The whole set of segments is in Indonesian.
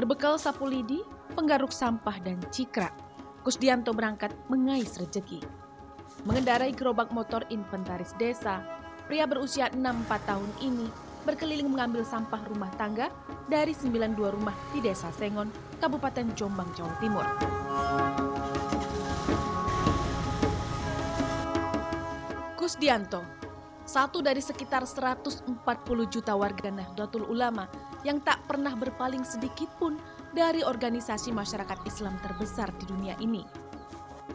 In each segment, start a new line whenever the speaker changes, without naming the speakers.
Berbekal sapu lidi, penggaruk sampah dan cikrak, Kusdianto berangkat mengais rejeki. Mengendarai gerobak motor inventaris desa, pria berusia 64 tahun ini berkeliling mengambil sampah rumah tangga dari 92 rumah di Desa Sengon, Kabupaten Jombang, Jawa Timur. Kusdianto, satu dari sekitar 140 juta warga Nahdlatul Ulama yang tak pernah berpaling sedikit pun dari organisasi masyarakat Islam terbesar di dunia ini.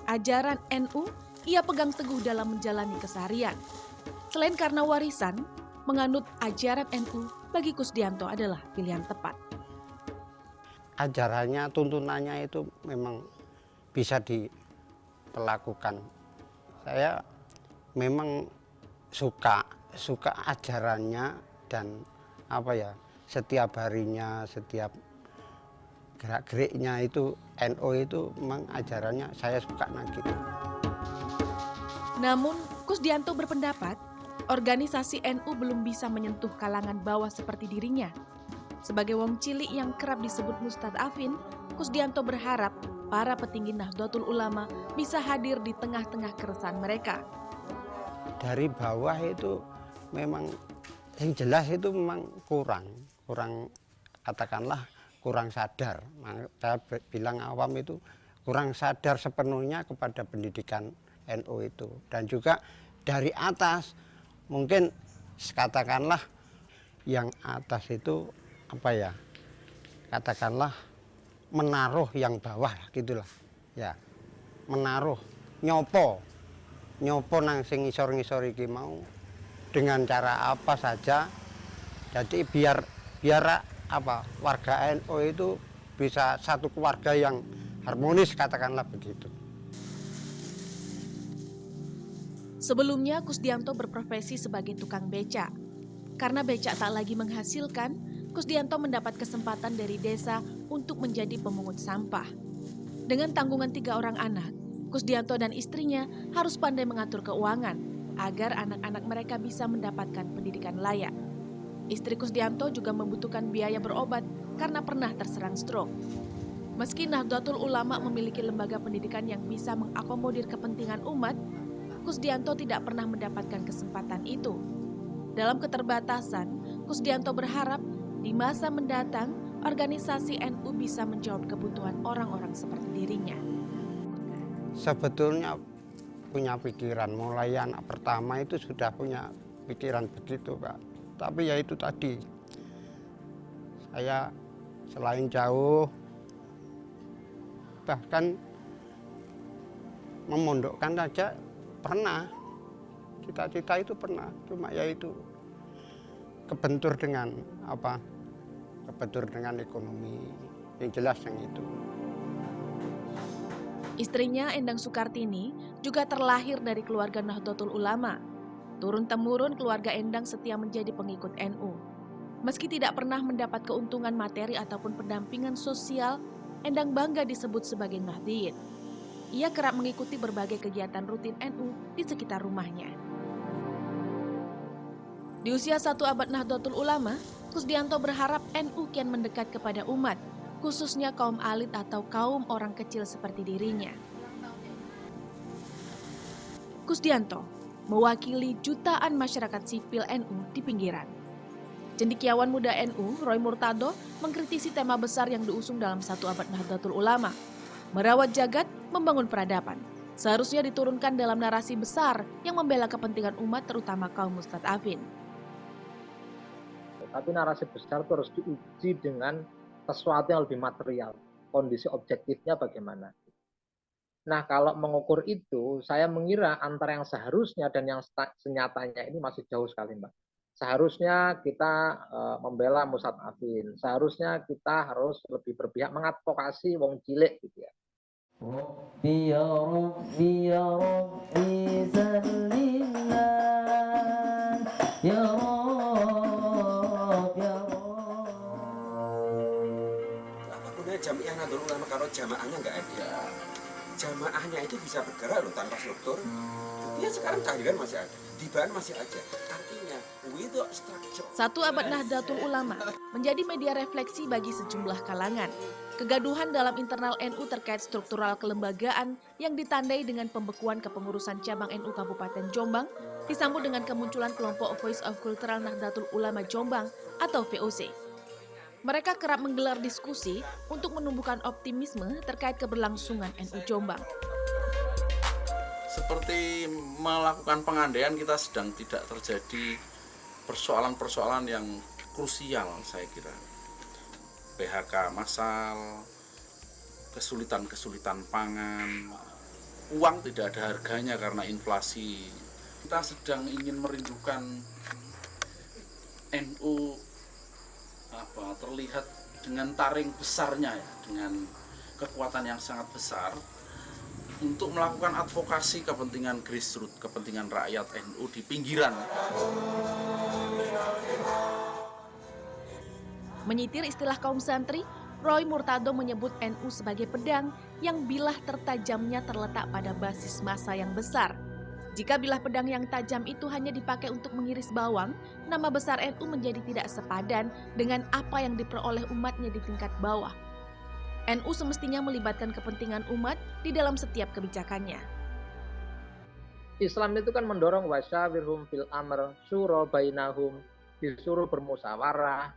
Ajaran NU ia pegang teguh dalam menjalani keseharian. Selain karena warisan, menganut ajaran NU bagi Kusdianto adalah pilihan tepat.
Ajarannya, tuntunannya itu memang bisa dilakukan. Saya memang suka ajarannya dan setiap harinya, setiap gerak-geriknya itu NU itu memang ajarannya saya suka gitu.
Namun Kusdianto berpendapat organisasi NU belum bisa menyentuh kalangan bawah seperti dirinya. Sebagai wong cilik yang kerap disebut mustadafin, Kusdianto berharap para petinggi Nahdlatul Ulama bisa hadir di tengah-tengah keresahan mereka.
Dari bawah itu memang yang jelas itu memang kurang katakanlah kurang sadar. Saya bilang awam itu kurang sadar sepenuhnya kepada pendidikan NU itu. Dan juga dari atas mungkin katakanlah yang atas itu katakanlah menaruh yang bawah gitulah. Ya. Menaruh nyopo nang sing ngisor-ngisor iki mau dengan cara apa saja. Jadi biar warga NU itu bisa satu keluarga yang harmonis, katakanlah begitu.
Sebelumnya Kusdianto berprofesi sebagai tukang becak. Karena becak tak lagi menghasilkan, Kusdianto mendapat kesempatan dari desa untuk menjadi pemungut sampah. Dengan tanggungan 3 orang anak, Kusdianto dan istrinya harus pandai mengatur keuangan agar anak-anak mereka bisa mendapatkan pendidikan layak. Istri Kusdianto juga membutuhkan biaya berobat karena pernah terserang stroke. Meski Nahdlatul Ulama memiliki lembaga pendidikan yang bisa mengakomodir kepentingan umat, Kusdianto tidak pernah mendapatkan kesempatan itu. Dalam keterbatasan, Kusdianto berharap di masa mendatang organisasi NU bisa menjawab kebutuhan orang-orang seperti dirinya.
Sebetulnya punya pikiran, mulai anak pertama itu sudah punya pikiran begitu, Pak. Tapi ya itu tadi, saya selain jauh, bahkan memondokkan saja pernah, cita-cita itu pernah, cuma ya itu kebentur dengan ekonomi, yang jelas yang itu.
Istrinya Endang Sukartini juga terlahir dari keluarga Nahdlatul Ulama. Turun-temurun keluarga Endang setia menjadi pengikut NU. Meski tidak pernah mendapat keuntungan materi ataupun pendampingan sosial, Endang bangga disebut sebagai Nahdliyin. Ia kerap mengikuti berbagai kegiatan rutin NU di sekitar rumahnya. Di usia 1 abad Nahdlatul Ulama, Kusdianto berharap NU kian mendekat kepada umat, khususnya kaum alit atau kaum orang kecil seperti dirinya. Kusdianto mewakili jutaan masyarakat sipil NU di pinggiran. Cendekiawan muda NU, Roy Murtado, mengkritisi tema besar yang diusung dalam 1 abad Nahdlatul Ulama. Merawat jagat, membangun peradaban. Seharusnya diturunkan dalam narasi besar yang membela kepentingan umat terutama kaum mustadafin.
Tapi narasi besar itu harus diuji dengan sesuatu yang lebih material. Kondisi objektifnya bagaimana. Nah, kalau mengukur itu, saya mengira antara yang seharusnya dan yang senyatanya ini masih jauh sekali, Mbak. Seharusnya kita membela mustadafin. Seharusnya kita harus lebih berpihak mengadvokasi wong cilik gitu ya. Ya Rabbi, ya Rabbi, zalilna, ya Rabbi, ya
Jamiah Nahdlatul Ulama kalau jamaahnya nggak ada, jamaahnya itu bisa bergerak loh tanpa struktur. Dia sekarang kehadiran masih ada, dibaan masih ada. Artinya, without structure.
Satu Abad Nahdlatul Ulama menjadi media refleksi bagi sejumlah kalangan. Kegaduhan dalam internal NU terkait struktural kelembagaan yang ditandai dengan pembekuan kepengurusan cabang NU Kabupaten Jombang disambut dengan kemunculan kelompok Voice of Cultural Nahdlatul Ulama Jombang atau VOC. Mereka kerap menggelar diskusi untuk menumbuhkan optimisme terkait keberlangsungan NU Jombang.
Seperti melakukan pengandaian kita sedang tidak terjadi persoalan-persoalan yang krusial, saya kira. PHK massal, kesulitan-kesulitan pangan, uang tidak ada harganya karena inflasi. Kita sedang ingin merindukan NU terlihat dengan taring besarnya, ya, dengan kekuatan yang sangat besar untuk melakukan advokasi kepentingan grassroots, kepentingan rakyat NU di pinggiran.
Menyitir istilah kaum santri, Roy Murtado menyebut NU sebagai pedang yang bilah tertajamnya terletak pada basis massa yang besar. Jika bilah pedang yang tajam itu hanya dipakai untuk mengiris bawang, nama besar NU menjadi tidak sepadan dengan apa yang diperoleh umatnya di tingkat bawah. NU semestinya melibatkan kepentingan umat di dalam setiap kebijakannya.
Islam itu kan mendorong wasyawirhum fil amr, syura bainahum, disuruh bermusyawarah,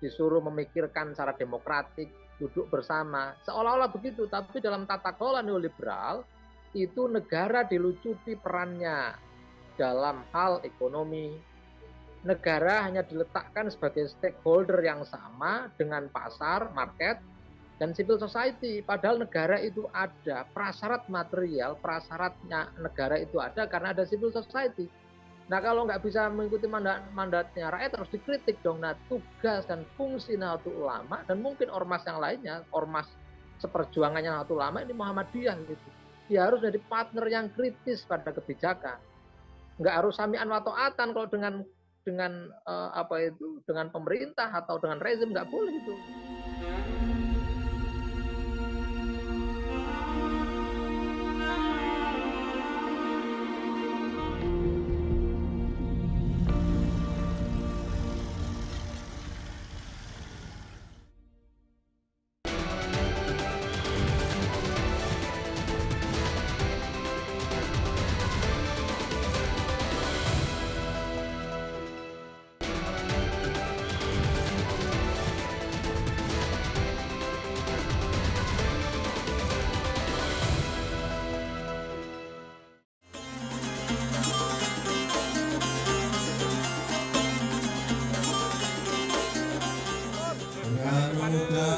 disuruh memikirkan secara demokratik, duduk bersama, seolah-olah begitu. Tapi dalam tata kelola neoliberal, itu negara dilucuti perannya dalam hal ekonomi. Negara hanya diletakkan sebagai stakeholder yang sama dengan pasar, market, dan civil society. Padahal negara itu ada, prasyarat material, prasyaratnya negara itu ada karena ada civil society. Nah kalau nggak bisa mengikuti mandatnya rakyat harus dikritik dong. Nah tugas dan fungsi Nahdlatul Ulama dan mungkin ormas yang lainnya, ormas seperjuangannya Nahdlatul Ulama ini Muhammadiyah gitu. Dia harus jadi partner yang kritis pada kebijakan. Nggak harus sami'an wa ta'atan kalau dengan dengan pemerintah atau dengan rezim nggak boleh itu.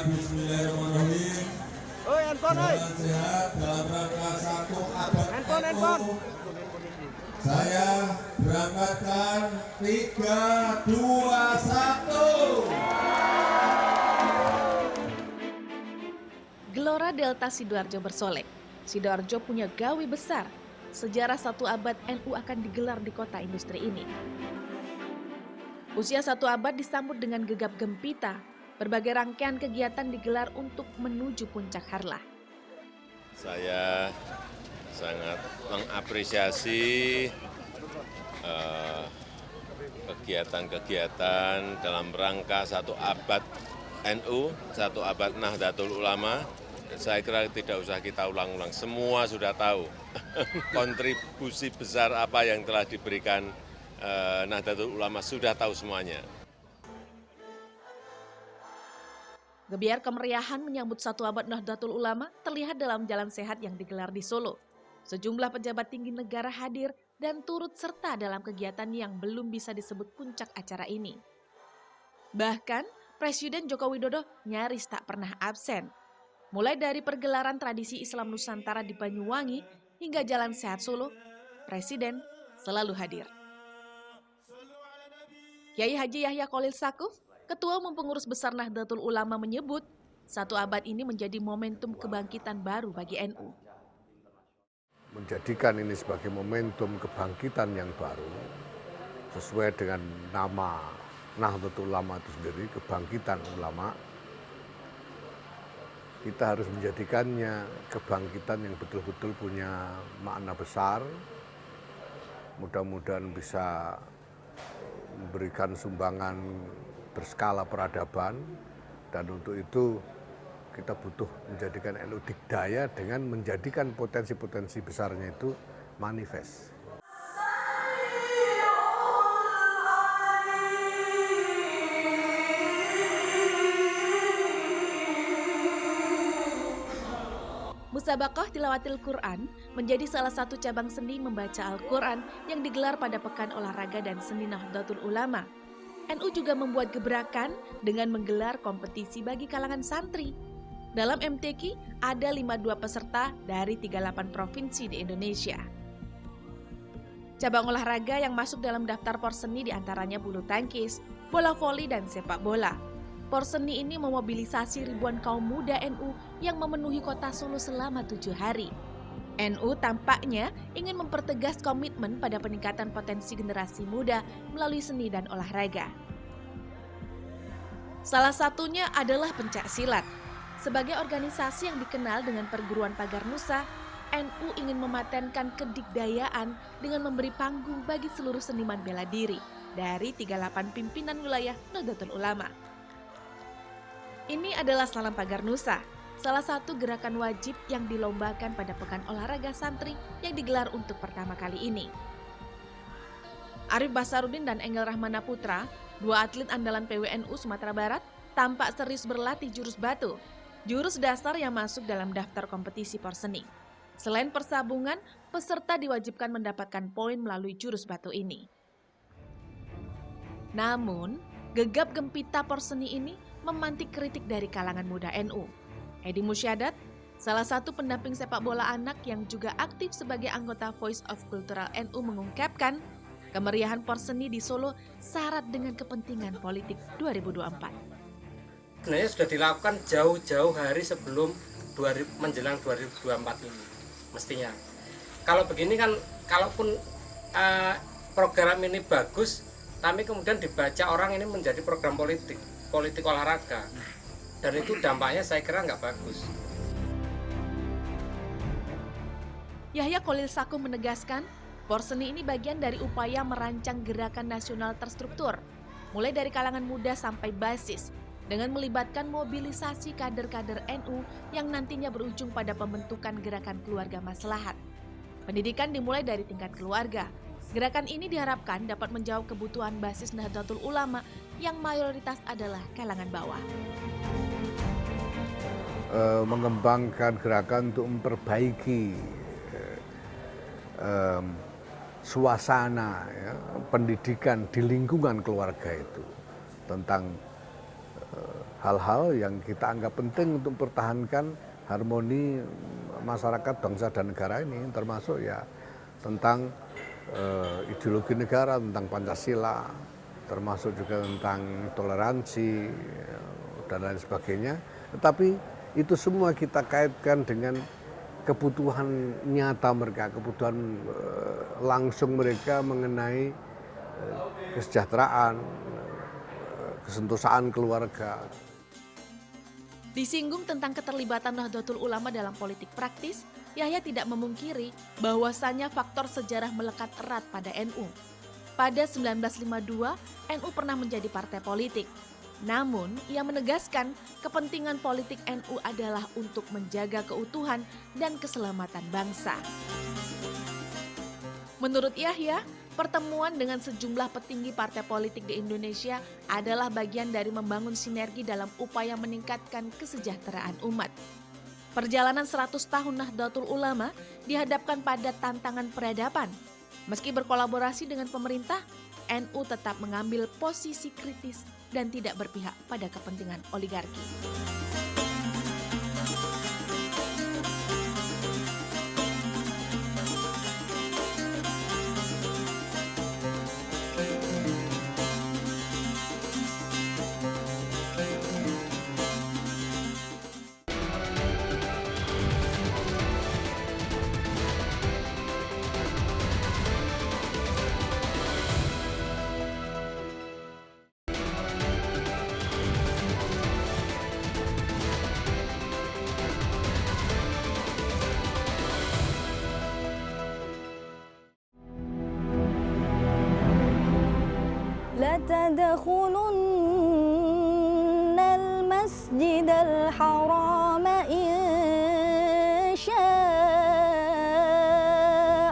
Bismillahirrahmanirrahim. Salam sehat dalam rangka 1 Abad NU. Saya berangkatkan 3, 2, 1.
Gelora Delta Sidoarjo bersolek. Sidoarjo punya gawe besar. Sejarah 1 abad NU akan digelar di kota industri ini. Usia 1 abad disambut dengan gegap gempita. Berbagai rangkaian kegiatan digelar untuk menuju puncak harlah.
Saya sangat mengapresiasi kegiatan-kegiatan dalam rangka 1 abad NU, 1 abad Nahdlatul Ulama. Saya kira tidak usah kita ulang-ulang, semua sudah tahu kontribusi besar apa yang telah diberikan Nahdlatul Ulama, sudah tahu semuanya.
Gebiar kemeriahan menyambut 1 abad Nahdlatul Ulama terlihat dalam jalan sehat yang digelar di Solo. Sejumlah pejabat tinggi negara hadir dan turut serta dalam kegiatan yang belum bisa disebut puncak acara ini. Bahkan, Presiden Joko Widodo nyaris tak pernah absen. Mulai dari pergelaran tradisi Islam Nusantara di Banyuwangi hingga Jalan Sehat Solo, Presiden selalu hadir. Kiai Haji Yahya Khalil Stakuf, Ketua Umum Pengurus Besar Nahdlatul Ulama menyebut 1 abad ini menjadi momentum kebangkitan baru bagi NU.
Menjadikan ini sebagai momentum kebangkitan yang baru sesuai dengan nama Nahdlatul Ulama itu sendiri, kebangkitan ulama. kita harus menjadikannya kebangkitan yang betul-betul punya makna besar. Mudah-mudahan bisa memberikan sumbangan berskala peradaban, dan untuk itu kita butuh menjadikan NU Dikdaya dengan menjadikan potensi-potensi besarnya itu manifest.
Musabaqah Tilawatil Quran menjadi salah satu cabang seni membaca Al-Quran yang digelar pada Pekan Olahraga dan Seni Nahdlatul Ulama. NU juga membuat gebrakan dengan menggelar kompetisi bagi kalangan santri. Dalam MTQ ada 52 peserta dari 38 provinsi di Indonesia. Cabang olahraga yang masuk dalam daftar porseni diantaranya bulu tangkis, bola voli, dan sepak bola. Porseni ini memobilisasi ribuan kaum muda NU yang memenuhi kota Solo selama 7 hari. NU tampaknya ingin mempertegas komitmen pada peningkatan potensi generasi muda melalui seni dan olahraga. Salah satunya adalah pencak silat. Sebagai organisasi yang dikenal dengan perguruan pagar Nusa, NU ingin mematenkan kedikdayaan dengan memberi panggung bagi seluruh seniman bela diri dari 38 pimpinan wilayah Nahdlatul Ulama. Ini adalah Salam Pagar Nusa, salah satu gerakan wajib yang dilombakan pada Pekan Olahraga Santri yang digelar untuk pertama kali ini. Arif Basarudin dan Engel Rahmana Putra, dua atlet andalan PWNU Sumatera Barat, tampak serius berlatih jurus batu, jurus dasar yang masuk dalam daftar kompetisi porseni. Selain persabungan, peserta diwajibkan mendapatkan poin melalui jurus batu ini. Namun, gegap gempita porseni ini memantik kritik dari kalangan muda NU. Edi Musyadat, salah satu pendamping sepak bola anak yang juga aktif sebagai anggota Voice of Cultural NU mengungkapkan, kemeriahan porseni di Solo syarat dengan kepentingan politik 2024.
Sebenarnya sudah dilakukan jauh-jauh hari sebelum menjelang 2024 ini, mestinya. Kalau begini kan, kalaupun program ini bagus, tapi kemudian dibaca orang ini menjadi program politik olahraga, dan itu dampaknya saya kira nggak bagus.
Yahya Khalil Sakung menegaskan, porseni ini bagian dari upaya merancang gerakan nasional terstruktur, mulai dari kalangan muda sampai basis, dengan melibatkan mobilisasi kader-kader NU yang nantinya berujung pada pembentukan gerakan keluarga maslahat. Pendidikan dimulai dari tingkat keluarga. Gerakan ini diharapkan dapat menjawab kebutuhan basis Nahdlatul Ulama yang mayoritas adalah kalangan bawah.
Mengembangkan gerakan untuk memperbaiki suasana pendidikan di lingkungan keluarga itu, tentang hal-hal yang kita anggap penting untuk mempertahankan harmoni masyarakat bangsa dan negara ini, termasuk ya tentang ideologi negara, tentang Pancasila, termasuk juga tentang toleransi dan lain sebagainya. Tetapi itu semua kita kaitkan dengan kebutuhan nyata mereka, kebutuhan langsung mereka mengenai kesejahteraan, kesentosaan keluarga.
Disinggung tentang keterlibatan Nahdlatul Ulama dalam politik praktis, Yahya tidak memungkiri bahwasannya faktor sejarah melekat erat pada NU. Pada 1952, NU pernah menjadi partai politik. Namun, ia menegaskan kepentingan politik NU adalah untuk menjaga keutuhan dan keselamatan bangsa. Menurut Yahya, pertemuan dengan sejumlah petinggi partai politik di Indonesia adalah bagian dari membangun sinergi dalam upaya meningkatkan kesejahteraan umat. Perjalanan 100 tahun Nahdlatul Ulama dihadapkan pada tantangan peradaban. Meski berkolaborasi dengan pemerintah, NU tetap mengambil posisi kritis dan tidak berpihak pada kepentingan oligarki.
لتدخلن المسجد الحرام إن شاء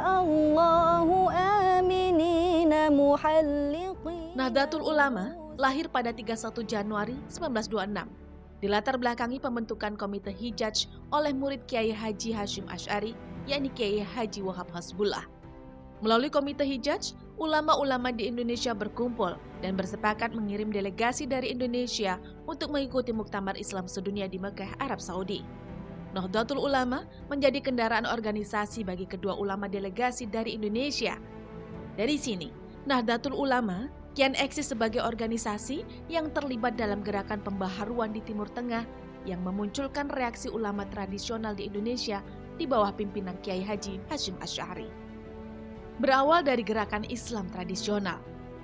الله آمنين محلقين.
Nahdlatul Ulama lahir pada 31 Januari 1926. Dilatar belakangi pembentukan Komite Hijaj oleh murid Kiai Haji Hasyim Asy'ari, yakni Kiai Haji Wahab Hasbullah. Melalui Komite Hijaj, ulama-ulama di Indonesia berkumpul dan bersepakat mengirim delegasi dari Indonesia untuk mengikuti Muktamar Islam Sedunia di Mekah, Arab Saudi. Nahdlatul Ulama menjadi kendaraan organisasi bagi kedua ulama delegasi dari Indonesia. Dari sini, Nahdlatul Ulama kian eksis sebagai organisasi yang terlibat dalam gerakan pembaharuan di Timur Tengah yang memunculkan reaksi ulama tradisional di Indonesia di bawah pimpinan Kiai Haji Hasyim Asy'ari. Berawal dari gerakan Islam tradisional,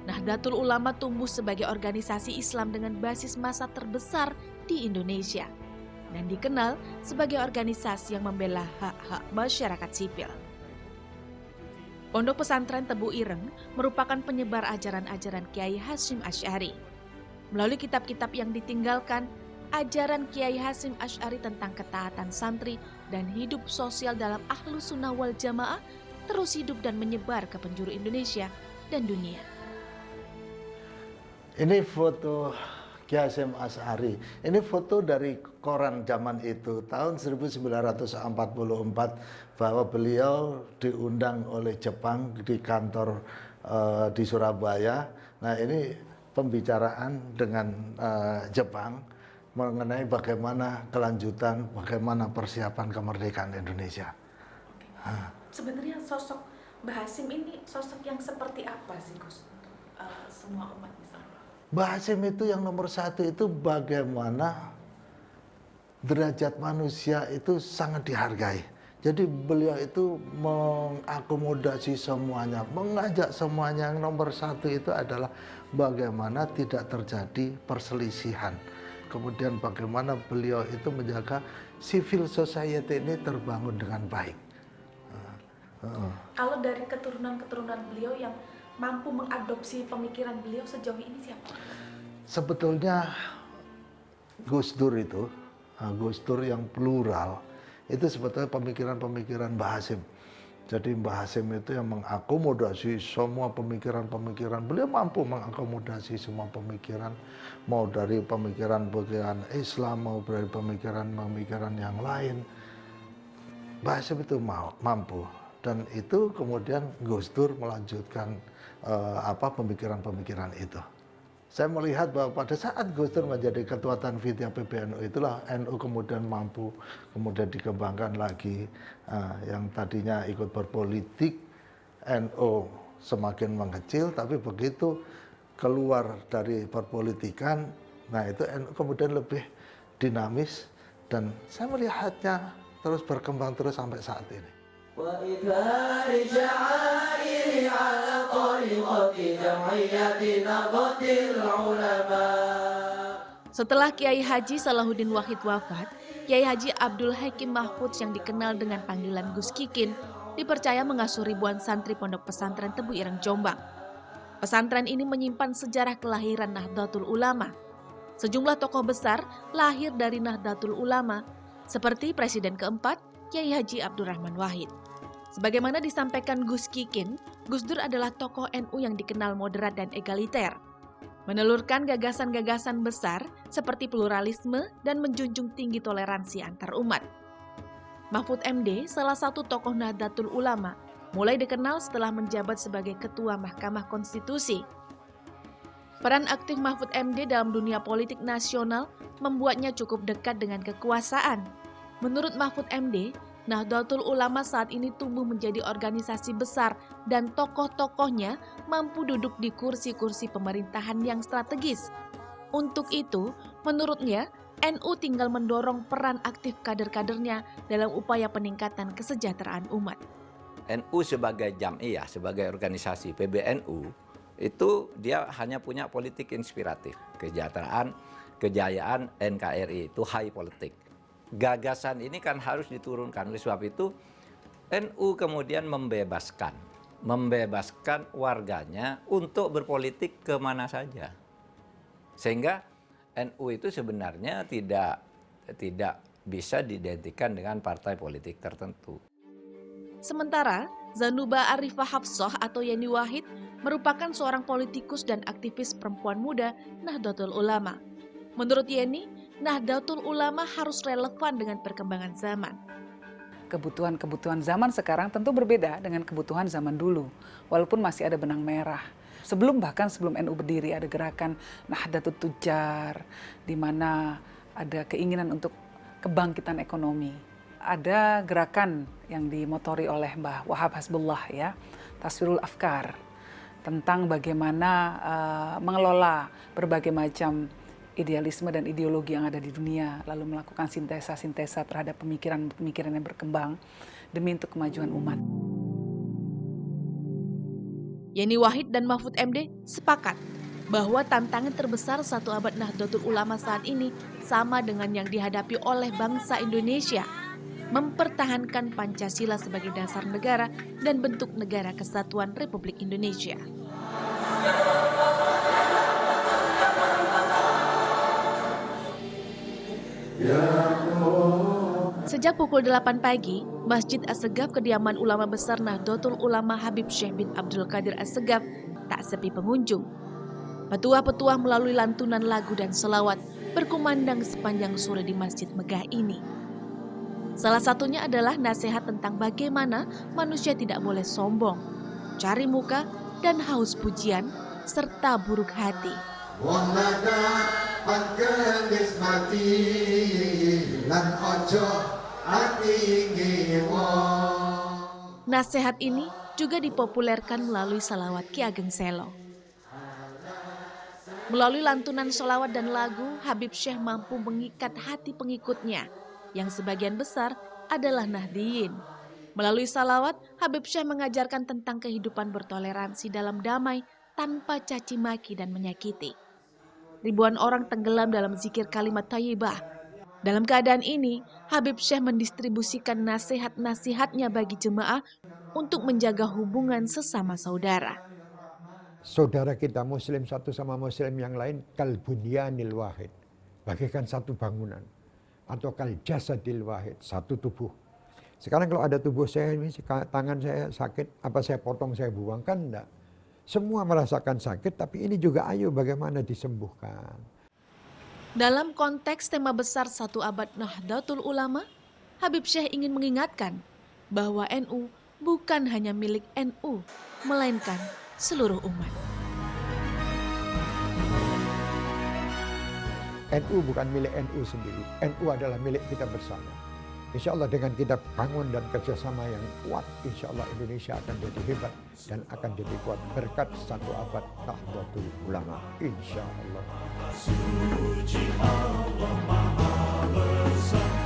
Nahdlatul Ulama tumbuh sebagai organisasi Islam dengan basis massa terbesar di Indonesia dan dikenal sebagai organisasi yang membela hak-hak masyarakat sipil. Pondok Pesantren Tebu Ireng merupakan penyebar ajaran-ajaran Kiai Hasyim Asy'ari. Melalui kitab-kitab yang ditinggalkan, ajaran Kiai Hasyim Asy'ari tentang ketaatan santri dan hidup sosial dalam Ahlus Sunnah wal Jamaah terus hidup dan menyebar ke penjuru Indonesia dan dunia.
Ini foto Kiai Hasyim Asy'ari. Ini foto dari koran zaman itu, tahun 1944, bahwa beliau diundang oleh Jepang di kantor di Surabaya. Nah, ini pembicaraan dengan Jepang mengenai bagaimana kelanjutan, bagaimana persiapan kemerdekaan Indonesia.
Sebenarnya sosok Mbah Hasyim ini sosok yang seperti apa sih, Gus? Semua umat Islam.
Mbah Hasyim itu yang nomor satu itu bagaimana derajat manusia itu sangat dihargai. Jadi beliau itu mengakomodasi semuanya, mengajak semuanya. Yang nomor satu itu adalah bagaimana tidak terjadi perselisihan. Kemudian bagaimana beliau itu menjaga civil society ini terbangun dengan baik.
Kalau dari keturunan-keturunan beliau yang mampu mengadopsi pemikiran beliau sejauh ini siapa?
Sebetulnya Gus Dur itu, Gus Dur yang plural, itu sebetulnya pemikiran-pemikiran Mbah Hasyim. Jadi Mbah Hasyim itu yang mengakomodasi semua pemikiran-pemikiran. Beliau mampu mengakomodasi semua pemikiran, mau dari pemikiran-pemikiran Islam, mau dari pemikiran-pemikiran yang lain. Mbah Hasyim itu mampu. Dan itu kemudian Gus Dur melanjutkan pemikiran-pemikiran itu. Saya melihat bahwa pada saat Gus Dur menjadi ketua Tanfidiyah PBNU itulah NU kemudian mampu, kemudian dikembangkan lagi. Yang tadinya ikut berpolitik, NU semakin mengecil, tapi begitu keluar dari perpolitikan, nah itu NU kemudian lebih dinamis, dan saya melihatnya terus berkembang terus sampai saat ini.
Setelah Kiai Haji Salahuddin Wahid wafat, Kiai Haji Abdul Hakim Mahfudz yang dikenal dengan panggilan Gus Kikin dipercaya mengasuh ribuan santri Pondok Pesantren Tebu Ireng Jombang. Pesantren ini menyimpan sejarah kelahiran Nahdlatul Ulama. Sejumlah tokoh besar lahir dari Nahdlatul Ulama, seperti Presiden keempat Kiai Haji Abdurrahman Wahid. Sebagaimana disampaikan Gus Kikin, Gus Dur adalah tokoh NU yang dikenal moderat dan egaliter. Menelurkan gagasan-gagasan besar seperti pluralisme dan menjunjung tinggi toleransi antar umat. Mahfud MD, salah satu tokoh Nahdlatul Ulama, mulai dikenal setelah menjabat sebagai Ketua Mahkamah Konstitusi. Peran aktif Mahfud MD dalam dunia politik nasional membuatnya cukup dekat dengan kekuasaan. Menurut Mahfud MD, Nahdlatul Ulama saat ini tumbuh menjadi organisasi besar dan tokoh-tokohnya mampu duduk di kursi-kursi pemerintahan yang strategis. Untuk itu, menurutnya, NU tinggal mendorong peran aktif kader-kadernya dalam upaya peningkatan kesejahteraan umat.
NU sebagai jam'iyah, sebagai organisasi PBNU, itu dia hanya punya politik inspiratif. Kesejahteraan, kejayaan NKRI, itu high politik. Gagasan ini kan harus diturunkan. Oleh sebab itu NU kemudian membebaskan membebaskan warganya untuk berpolitik kemana saja. Sehingga NU itu sebenarnya tidak bisa diidentikan dengan partai politik tertentu.
Sementara, Zanuba Arifah Hafsah atau Yeni Wahid merupakan seorang politikus dan aktivis perempuan muda Nahdlatul Ulama. Menurut Yeni, Nahdlatul Ulama harus relevan dengan perkembangan zaman.
Kebutuhan zaman sekarang tentu berbeda dengan kebutuhan zaman dulu, walaupun masih ada benang merah. Sebelum NU berdiri ada gerakan Nahdlatul Tujar, di mana ada keinginan untuk kebangkitan ekonomi. Ada gerakan yang dimotori oleh Mbah Wahab Hasbullah ya, Taswirul Afkar, tentang bagaimana mengelola berbagai macam idealisme dan ideologi yang ada di dunia, lalu melakukan sintesa terhadap pemikiran yang berkembang demi untuk kemajuan umat.
Yeni Wahid dan Mahfud MD sepakat bahwa tantangan terbesar satu abad Nahdlatul Ulama saat ini sama dengan yang dihadapi oleh bangsa Indonesia, mempertahankan Pancasila sebagai dasar negara dan bentuk negara kesatuan Republik Indonesia. Sejak pukul 8 pagi, Masjid Assegaf kediaman ulama besar Nahdlatul Ulama Habib Syekh bin Abdul Qadir Assegaf tak sepi pengunjung. Petuah-petuah melalui lantunan lagu dan selawat berkumandang sepanjang sore di Masjid Megah ini. Salah satunya adalah nasihat tentang bagaimana manusia tidak boleh sombong, cari muka dan haus pujian, serta buruk hati. Nasihat ini juga dipopulerkan melalui salawat Ki Ageng Selo. Melalui lantunan salawat dan lagu, Habib Syekh mampu mengikat hati pengikutnya, yang sebagian besar adalah Nahdiyin. Melalui salawat, Habib Syekh mengajarkan tentang kehidupan bertoleransi dalam damai tanpa caci maki dan menyakiti. Ribuan orang tenggelam dalam zikir kalimat thayyibah. Dalam keadaan ini, Habib Syekh mendistribusikan nasihat-nasihatnya bagi jemaah untuk menjaga hubungan sesama saudara.
Saudara kita muslim satu sama muslim yang lain kal bunyanil wahid, bagaikan satu bangunan, atau kal jasadil wahid, satu tubuh. Sekarang kalau ada tubuh saya ini, tangan saya sakit, apa saya potong, saya buang, kan enggak. Semua merasakan sakit, tapi ini juga ayo bagaimana disembuhkan.
Dalam konteks tema besar satu abad Nahdlatul Ulama, Habib Syekh ingin mengingatkan bahwa NU bukan hanya milik NU, melainkan seluruh umat.
NU bukan milik NU sendiri, NU adalah milik kita bersama. Insya Allah dengan kita bangun dan kerjasama yang kuat, insya Allah Indonesia akan jadi hebat dan akan jadi kuat berkat satu abad Nahdlatul Ulama. Insya Allah. Suci Allah Maha Besar.